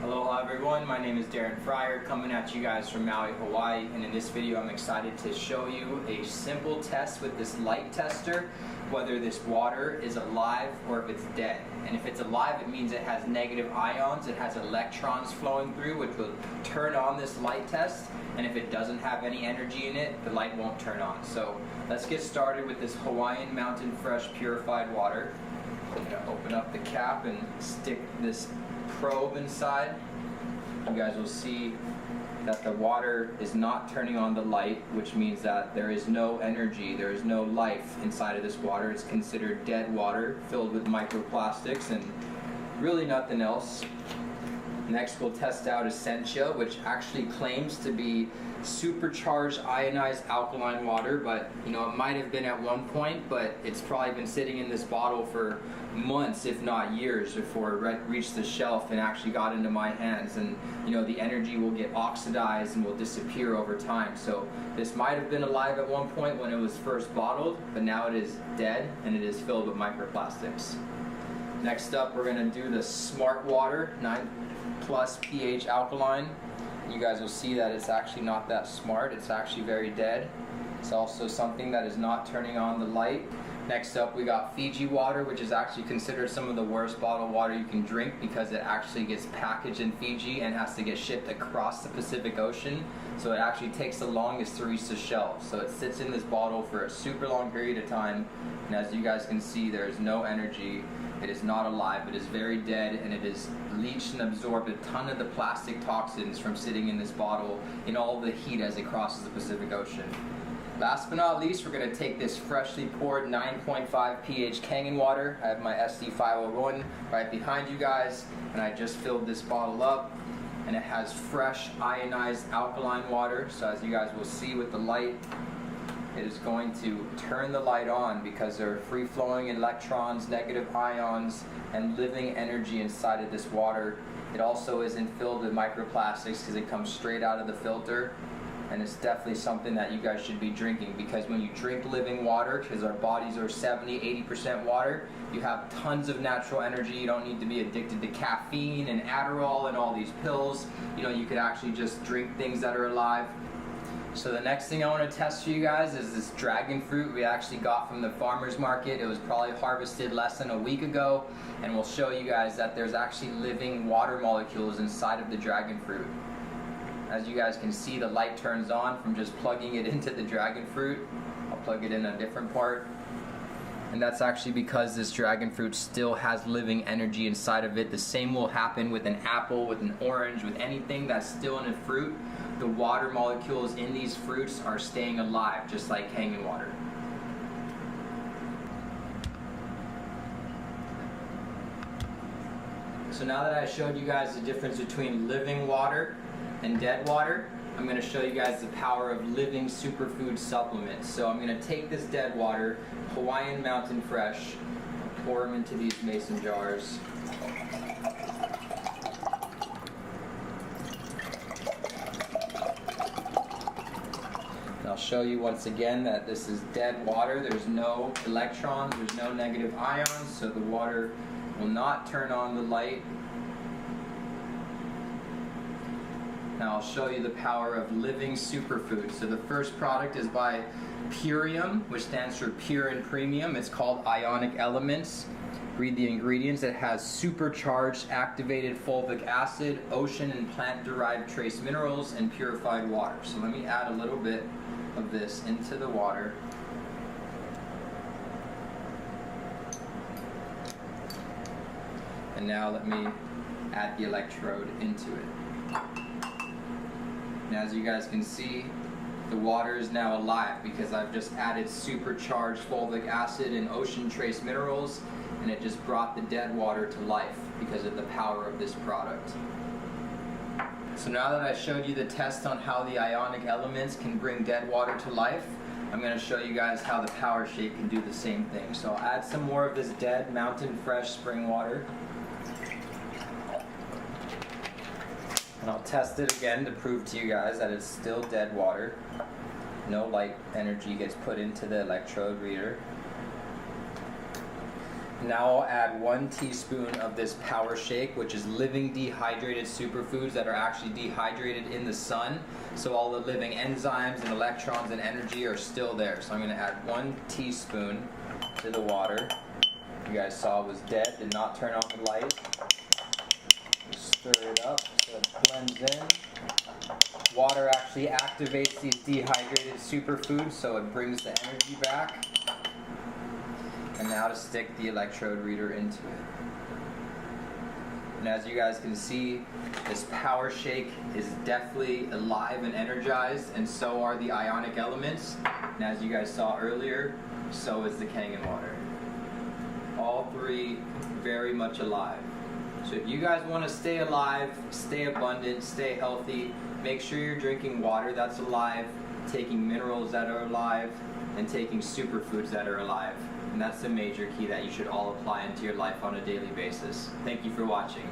Aloha everyone, my name is Darren Fryer coming at you guys from Maui, Hawaii, and in this video I'm excited to show you a simple test with this light tester whether this water is alive or if it's dead. And if it's alive, it means it has negative ions, it has electrons flowing through, which will turn on this light test, and if it doesn't have any energy in it, the light won't turn on. So let's get started with this Hawaiian Mountain Fresh purified water. I'm going to open up the cap and stick this probe inside. You guys will see that the water is not turning on the light, which means that there is no energy, there is no life inside of this water. It's considered dead water filled with microplastics and really nothing else. Next we'll test out Essentia, which actually claims to be supercharged ionized alkaline water, but it might have been at one point, but it's probably been sitting in this bottle for months if not years before it reached the shelf and actually got into my hands, and the energy will get oxidized and will disappear over time. So this might have been alive at one point when it was first bottled, but now it is dead and it is filled with microplastics. Next up we're going to do the Smart Water 9+ pH alkaline. You guys will see that it's actually not that smart, it's actually very dead. It's also something that is not turning on the light. Next up we got Fiji water, which is actually considered some of the worst bottled water you can drink because it actually gets packaged in Fiji and has to get shipped across the Pacific Ocean. So it actually takes the longest to reach the shelf. So it sits in this bottle for a super long period of time, and as you guys can see, there is no energy. It is not alive, it is very dead, and it has leached and absorbed a ton of the plastic toxins from sitting in this bottle in all the heat as it crosses the Pacific Ocean. Last but not least, we're going to take this freshly poured 9.5 pH Kangen water. I have my SD501 right behind you guys, and I just filled this bottle up, and it has fresh ionized alkaline water. So as you guys will see with the light, it is going to turn the light on because there are free-flowing electrons, negative ions, and living energy inside of this water. It also isn't filled with microplastics because it comes straight out of the filter, and it's definitely something that you guys should be drinking, because when you drink living water, because our bodies are 70-80% water, you have tons of natural energy. You don't need to be addicted to caffeine and Adderall and all these pills. You could actually just drink things that are alive. So the next thing I want to test for you guys is this dragon fruit we actually got from the farmer's market. It was probably harvested less than a week ago, and we'll show you guys that there's actually living water molecules inside of the dragon fruit. As you guys can see, the light turns on from just plugging it into the dragon fruit. I'll plug it in a different part. And that's actually because this dragon fruit still has living energy inside of it. The same will happen with an apple, with an orange, with anything that's still in a fruit. The water molecules in these fruits are staying alive, just like Kangen water. So now that I showed you guys the difference between living water and dead water, I'm going to show you guys the power of living superfood supplements. So I'm going to take this dead water, Hawaiian Mountain Fresh, pour them into these mason jars. And I'll show you once again that this is dead water. There's no electrons, there's no negative ions, so the water will not turn on the light. Now I'll show you the power of living superfood. So the first product is by Purium, which stands for pure and premium. It's called Ionic Elements. Read the ingredients. It has supercharged activated fulvic acid, ocean and plant-derived trace minerals, and purified water. So let me add a little bit of this into the water. And now let me add the electrode into it. And as you guys can see, the water is now alive because I've just added supercharged fulvic acid and ocean trace minerals, and it just brought the dead water to life because of the power of this product. So now that I showed you the test on how the ionic elements can bring dead water to life, I'm going to show you guys how the Power Shake can do the same thing. So I'll add some more of this dead Mountain Fresh spring water. And I'll test it again to prove to you guys that it's still dead water. No light energy gets put into the electrode reader. Now I'll add 1 teaspoon of this Power Shake, which is living dehydrated superfoods that are actually dehydrated in the sun. So all the living enzymes and electrons and energy are still there. So I'm going to add 1 teaspoon to the water. You guys saw it was dead, did not turn on the light. Stir it up so it blends in. Water actually activates these dehydrated superfoods, so it brings the energy back. And now to stick the electrode reader into it. And as you guys can see, this Power Shake is definitely alive and energized, and so are the ionic elements. And as you guys saw earlier, so is the Kangen water. All 3 very much alive. So if you guys want to stay alive, stay abundant, stay healthy, make sure you're drinking water that's alive, taking minerals that are alive, and taking superfoods that are alive. And that's the major key that you should all apply into your life on a daily basis. Thank you for watching.